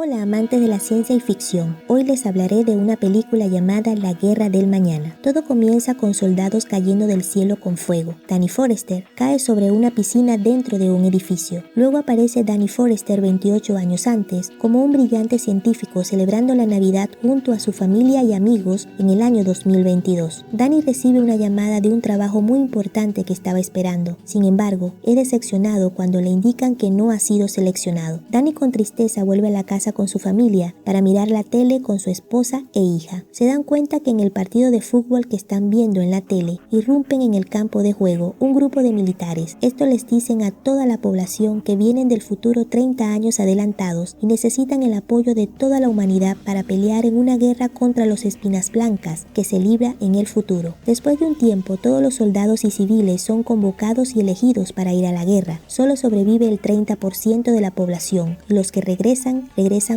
Hola amantes de la ciencia y ficción, hoy les hablaré de una película llamada La Guerra del Mañana. Todo comienza con soldados cayendo del cielo con fuego. Danny Forrester cae sobre una piscina dentro de un edificio. Luego aparece Danny Forrester 28 años antes como un brillante científico celebrando la Navidad junto a su familia y amigos en el año 2022. Danny recibe una llamada de un trabajo muy importante que estaba esperando. Sin embargo, es decepcionado cuando le indican que no ha sido seleccionado. Danny con tristeza vuelve a la casa con su familia para mirar la tele con su esposa e hija. Se dan cuenta que en el partido de fútbol que están viendo en la tele, irrumpen en el campo de juego un grupo de militares. Esto les dicen a toda la población que vienen del futuro 30 años adelantados y necesitan el apoyo de toda la humanidad para pelear en una guerra contra los espinas blancas que se libra en el futuro. Después de un tiempo, todos los soldados y civiles son convocados y elegidos para ir a la guerra. Solo sobrevive el 30% de la población y los que regresan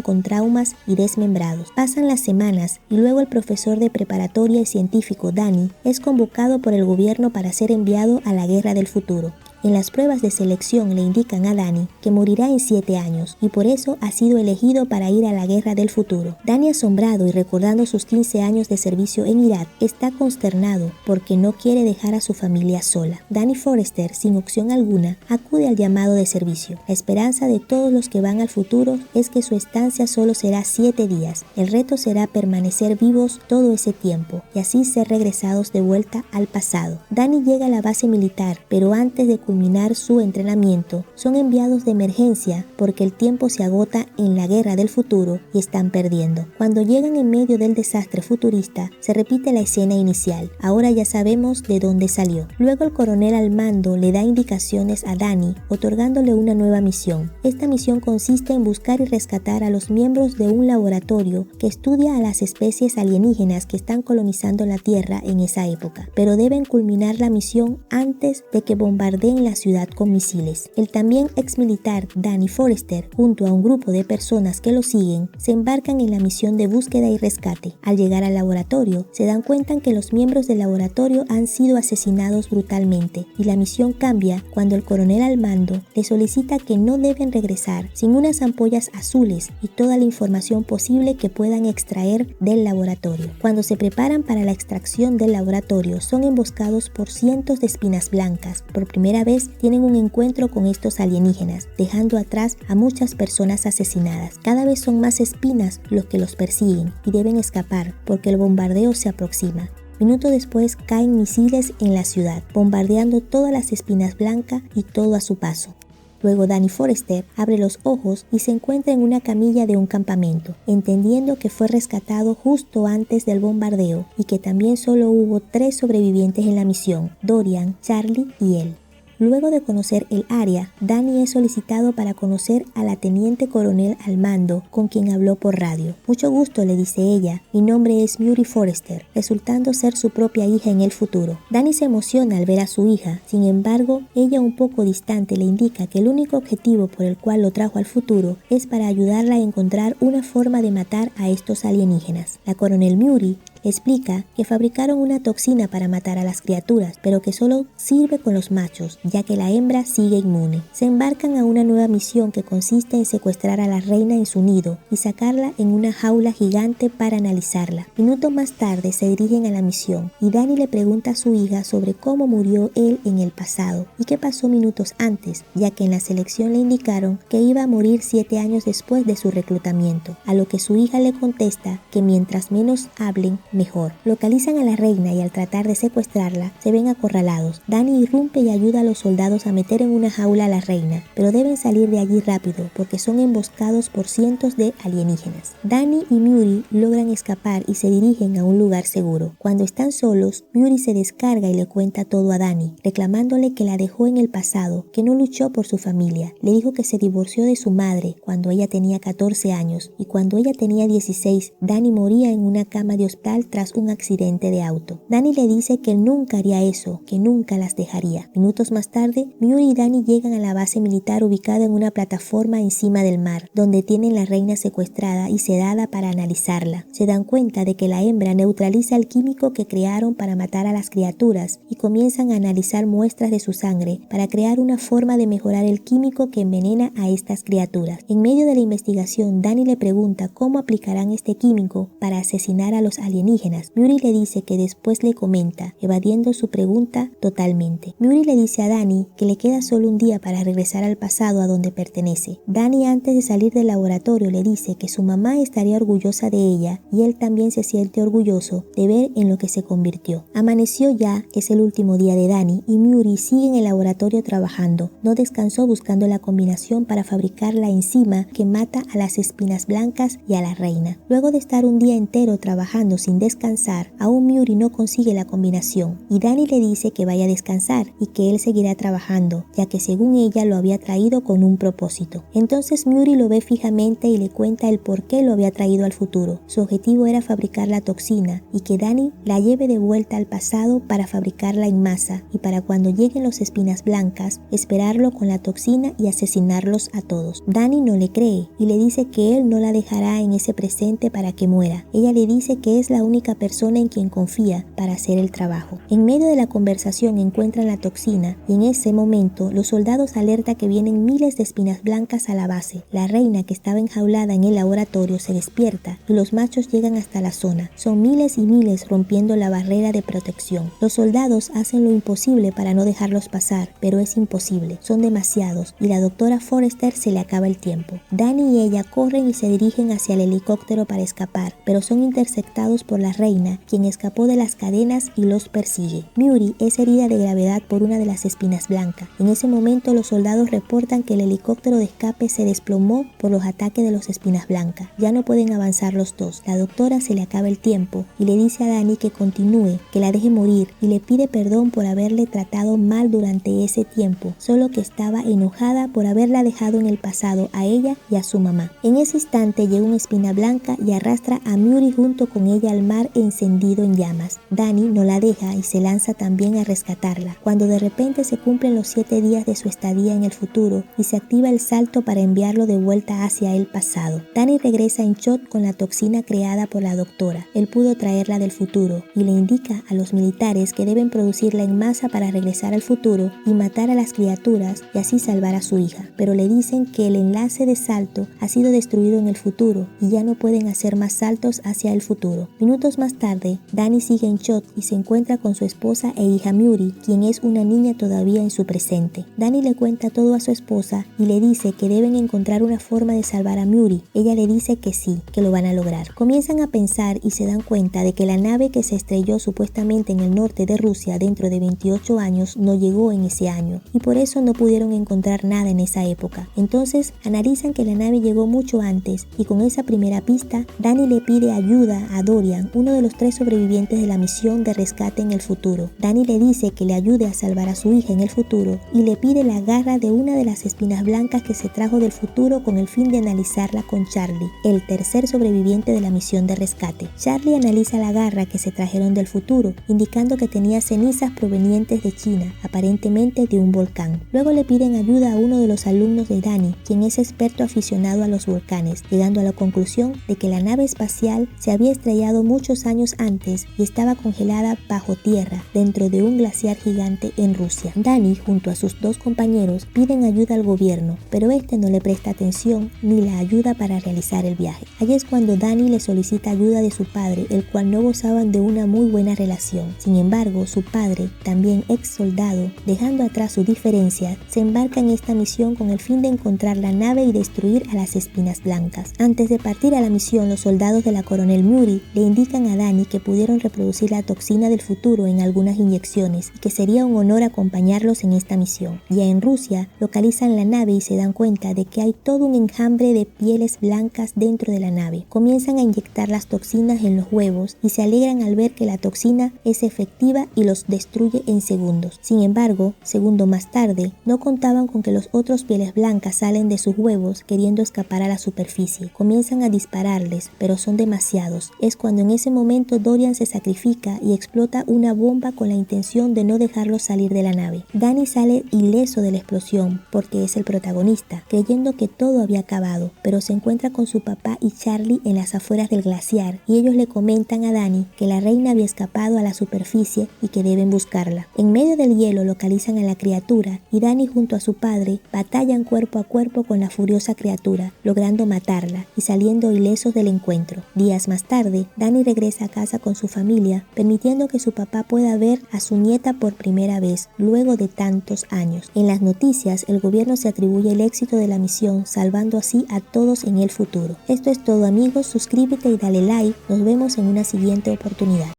con traumas y desmembrados. Pasan las semanas y luego el profesor de preparatoria y científico Danny es convocado por el gobierno para ser enviado a la guerra del futuro. En las pruebas de selección le indican a Danny que morirá en 7 años y por eso ha sido elegido para ir a la guerra del futuro. Danny, asombrado y recordando sus 15 años de servicio en Irak, está consternado porque no quiere dejar a su familia sola. Danny Forrester, sin opción alguna, acude al llamado de servicio. La esperanza de todos los que van al futuro es que su estancia solo será 7 días. El reto será permanecer vivos todo ese tiempo y así ser regresados de vuelta al pasado. Danny llega a la base militar, pero antes de culminar su entrenamiento, son enviados de emergencia porque el tiempo se agota en la guerra del futuro y están perdiendo. Cuando llegan en medio del desastre futurista, se repite la escena inicial. Ahora ya sabemos de dónde salió. Luego el coronel al mando le da indicaciones a Danny, otorgándole una nueva misión. Esta misión consiste en buscar y rescatar a los miembros de un laboratorio que estudia a las especies alienígenas que están colonizando la Tierra en esa época, pero deben culminar la misión antes de que bombardeen la ciudad con misiles. El también ex militar Danny Forrester, junto a un grupo de personas que lo siguen, se embarcan en la misión de búsqueda y rescate. Al llegar al laboratorio, se dan cuenta que los miembros del laboratorio han sido asesinados brutalmente y la misión cambia cuando el coronel al mando le solicita que no deben regresar sin unas ampollas azules y toda la información posible que puedan extraer del laboratorio. Cuando se preparan para la extracción del laboratorio, son emboscados por cientos de espinas blancas. Por primera vez tienen un encuentro con estos alienígenas, dejando atrás a muchas personas asesinadas. Cada vez son más espinas los que los persiguen y deben escapar porque el bombardeo se aproxima. Minutos después caen misiles en la ciudad, bombardeando todas las espinas blancas y todo a su paso. Luego Danny Forrester abre los ojos y se encuentra en una camilla de un campamento, entendiendo que fue rescatado justo antes del bombardeo y que también solo hubo 3 sobrevivientes en la misión: Dorian, Charlie y él. Luego de conocer el área, Danny es solicitado para conocer a la teniente coronel al mando, con quien habló por radio. Mucho gusto, le dice ella, mi nombre es Murray Forrester, resultando ser su propia hija en el futuro. Danny se emociona al ver a su hija, sin embargo, ella un poco distante le indica que el único objetivo por el cual lo trajo al futuro es para ayudarla a encontrar una forma de matar a estos alienígenas. La coronel Murray explica que fabricaron una toxina para matar a las criaturas, pero que solo sirve con los machos, ya que la hembra sigue inmune. Se embarcan a una nueva misión que consiste en secuestrar a la reina en su nido y sacarla en una jaula gigante para analizarla. Minutos más tarde se dirigen a la misión y Danny le pregunta a su hija sobre cómo murió él en el pasado y qué pasó minutos antes, ya que en la selección le indicaron que iba a morir 7 años después de su reclutamiento, a lo que su hija le contesta que mientras menos hablen, mejor. Localizan a la reina y al tratar de secuestrarla, se ven acorralados. Danny irrumpe y ayuda a los soldados a meter en una jaula a la reina, pero deben salir de allí rápido porque son emboscados por cientos de alienígenas. Danny y Murray logran escapar y se dirigen a un lugar seguro. Cuando están solos, Murray se descarga y le cuenta todo a Danny, reclamándole que la dejó en el pasado, que no luchó por su familia. Le dijo que se divorció de su madre cuando ella tenía 14 años y cuando ella tenía 16, Danny moría en una cama de hospital hospital tras un accidente de auto. Danny le dice que él nunca haría eso, que nunca las dejaría. Minutos más tarde, Muri y Danny llegan a la base militar ubicada en una plataforma encima del mar, donde tienen la reina secuestrada y sedada para analizarla. Se dan cuenta de que la hembra neutraliza el químico que crearon para matar a las criaturas y comienzan a analizar muestras de su sangre para crear una forma de mejorar el químico que envenena a estas criaturas. En medio de la investigación, Danny le pregunta cómo aplicarán este químico para asesinar a los alienígenas. Muri le dice que después le comenta, evadiendo su pregunta totalmente. Muri le dice a Danny que le queda solo un día para regresar al pasado a donde pertenece. Danny, antes de salir del laboratorio, le dice que su mamá estaría orgullosa de ella y él también se siente orgulloso de ver en lo que se convirtió. Amaneció ya, es el último día de Danny, y Muri sigue en el laboratorio trabajando. No descansó buscando la combinación para fabricar la enzima que mata a las espinas blancas y a la reina. Luego de estar un día entero trabajando sin descansar, aún Muri no consigue la combinación y Danny le dice que vaya a descansar y que él seguirá trabajando, ya que según ella lo había traído con un propósito. Entonces Muri lo ve fijamente y le cuenta el por qué lo había traído al futuro. Su objetivo era fabricar la toxina y que Danny la lleve de vuelta al pasado para fabricarla en masa y para cuando lleguen los espinas blancas, esperarlo con la toxina y asesinarlos a todos. Danny no le cree y le dice que él no la dejará en ese presente para que muera. Ella le dice que es la única persona en quien confía para hacer el trabajo. En medio de la conversación encuentran la toxina y en ese momento los soldados alertan que vienen miles de espinas blancas a la base. La reina, que estaba enjaulada en el laboratorio, se despierta y los machos llegan hasta la zona. Son miles y miles rompiendo la barrera de protección. Los soldados hacen lo imposible para no dejarlos pasar, pero es imposible. Son demasiados y la doctora Forrester se le acaba el tiempo. Danny y ella corren y se dirigen hacia el helicóptero para escapar, pero son interceptados por la reina, quien escapó de las cadenas y los persigue. Muri es herida de gravedad por una de las espinas blancas. En ese momento los soldados reportan que el helicóptero de escape se desplomó por los ataques de los espinas blancas. Ya no pueden avanzar los dos. La doctora se le acaba el tiempo y le dice a Danny que continúe, que la deje morir y le pide perdón por haberle tratado mal durante ese tiempo, solo que estaba enojada por haberla dejado en el pasado a ella y a su mamá. En ese instante llega una espina blanca y arrastra a Muri junto con ella al mar encendido en llamas. Danny no la deja y se lanza también a rescatarla, cuando de repente se cumplen los 7 días de su estadía en el futuro y se activa el salto para enviarlo de vuelta hacia el pasado. Danny regresa en shot con la toxina creada por la doctora. Él pudo traerla del futuro y le indica a los militares que deben producirla en masa para regresar al futuro y matar a las criaturas y así salvar a su hija, pero le dicen que el enlace de salto ha sido destruido en el futuro y ya no pueden hacer más saltos hacia el futuro. Minutos más tarde, Danny sigue en shot y se encuentra con su esposa e hija Muri, quien es una niña todavía en su presente. Danny le cuenta todo a su esposa y le dice que deben encontrar una forma de salvar a Muri. Ella le dice que sí, que lo van a lograr. Comienzan a pensar y se dan cuenta de que la nave que se estrelló supuestamente en el norte de Rusia dentro de 28 años no llegó en ese año y por eso no pudieron encontrar nada en esa época. Entonces analizan que la nave llegó mucho antes y con esa primera pista, Danny le pide ayuda a Dorian, uno de los 3 sobrevivientes de la misión de rescate en el futuro. Danny le dice que le ayude a salvar a su hija en el futuro y le pide la garra de una de las espinas blancas que se trajo del futuro con el fin de analizarla con Charlie, el tercer sobreviviente de la misión de rescate. Charlie analiza la garra que se trajeron del futuro, indicando que tenía cenizas provenientes de China, aparentemente de un volcán. Luego le piden ayuda a uno de los alumnos de Danny, quien es experto aficionado a los volcanes, llegando a la conclusión de que la nave espacial se había estrellado muchos años antes y estaba congelada bajo tierra dentro de un glaciar gigante en Rusia. Danny, junto a sus 2 compañeros, piden ayuda al gobierno, pero este no le presta atención ni la ayuda para realizar el viaje. Allí es cuando Danny le solicita ayuda de su padre, el cual no gozaban de una muy buena relación. Sin embargo, su padre, también ex soldado, dejando atrás sus diferencias, se embarca en esta misión con el fin de encontrar la nave y destruir a las espinas blancas. Antes de partir a la misión, los soldados de la coronel Muri le indican a Danny que pudieron reproducir la toxina del futuro en algunas inyecciones y que sería un honor acompañarlos en esta misión. Ya en Rusia, localizan la nave y se dan cuenta de que hay todo un enjambre de pieles blancas dentro de la nave. Comienzan a inyectar las toxinas en los huevos y se alegran al ver que la toxina es efectiva y los destruye en segundos. Sin embargo, segundo más tarde, no contaban con que los otros pieles blancas salen de sus huevos queriendo escapar a la superficie. Comienzan a dispararles, pero son demasiados. Es cuando en En ese momento Dorian se sacrifica y explota una bomba con la intención de no dejarlos salir de la nave. Danny sale ileso de la explosión porque es el protagonista, creyendo que todo había acabado, pero se encuentra con su papá y Charlie en las afueras del glaciar y ellos le comentan a Danny que la reina había escapado a la superficie y que deben buscarla. En medio del hielo localizan a la criatura y Danny junto a su padre batallan cuerpo a cuerpo con la furiosa criatura, logrando matarla y saliendo ilesos del encuentro. Días más tarde, Danny regresa a casa con su familia, permitiendo que su papá pueda ver a su nieta por primera vez, luego de tantos años. En las noticias, el gobierno se atribuye el éxito de la misión, salvando así a todos en el futuro. Esto es todo, amigos, suscríbete y dale like. Nos vemos en una siguiente oportunidad.